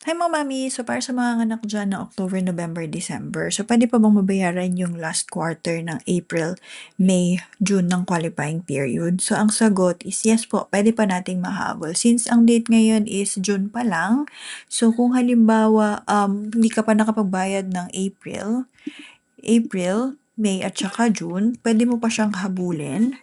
Hi mga mami! So para sa mga anak dyan na October, November, December, so pwede pa bang mabayaran yung last quarter ng April, May, June ng qualifying period? So ang sagot is yes po, pwede pa nating mahabol. Since ang date ngayon is June pa lang, so kung halimbawa hindi ka pa nakapagbayad ng April, May at saka June, pwede mo pa siyang habulin.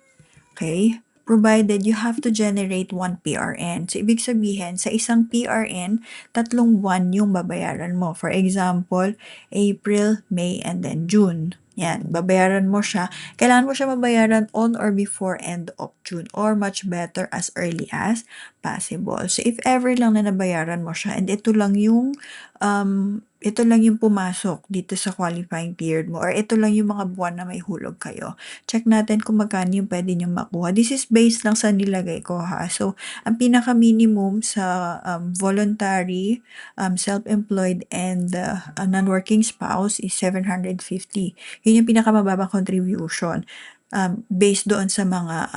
Okay? Provided you have to generate 1 PRN. So, ibig sabihin, sa isang PRN, 3 buwan yung babayaran mo. For example, April, May, and then June. Yan, babayaran mo siya. Kailangan mo siya mabayaran on or before end of June or much better as early as possible. So, if ever lang na nabayaran mo siya and ito lang yung pumasok dito sa qualifying period mo or ito lang yung mga buwan na may hulog kayo, check natin kung magkano yung pwede nyo makuha. This is based lang sa nilagay ko ha. So, ang pinaka-minimum sa voluntary, self-employed, and non-working spouse is 750. Yun yung pinaka-mababang contribution based doon sa mga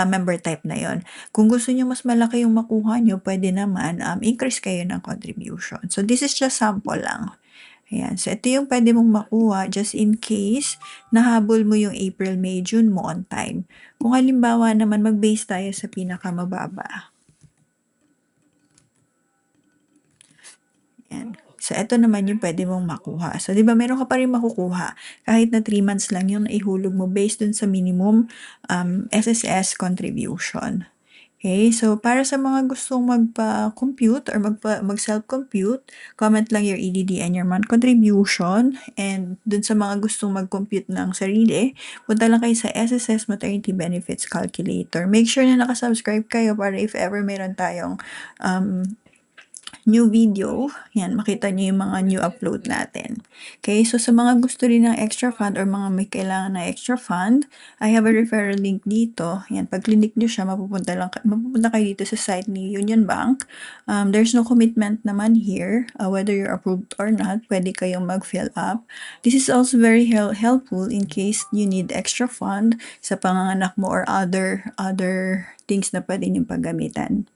member type na yon. Kung gusto nyo mas malaki yung makuha nyo, pwede naman increase kayo ng contribution. So, this is just sample lang. Ayan. So, ito yung pwede mong makuha just in case nahabol mo yung April, May, June mo on time. Kung halimbawa naman, mag-base tayo sa pinakamababa. Ayan. So, ito naman yung pwede mong makuha. So, di ba meron ka pa rin makukuha kahit na 3 months lang yung naihulog mo based dun sa minimum SSS contribution. Okay, so para sa mga gustong magpa-compute or mag-self-compute, comment lang your EDD and your month contribution. And dun sa mga gustong mag-compute ng sarili, punta lang kayo sa SSS Maternity Benefits Calculator. Make sure na nakasubscribe kayo para if ever meron tayong new video, yan, makita nyo yung mga new upload natin. Okay, so sa mga gusto rin ng extra fund or mga may kailangan na extra fund, I have a referral link dito. Yan, pag click nyo siya, mapupunta kayo dito sa site ni Union Bank. There's no commitment naman here, whether you're approved or not, pwede kayong mag-fill up. This is also very helpful in case you need extra fund sa panganganak mo or other things na pwede nyo paggamitan.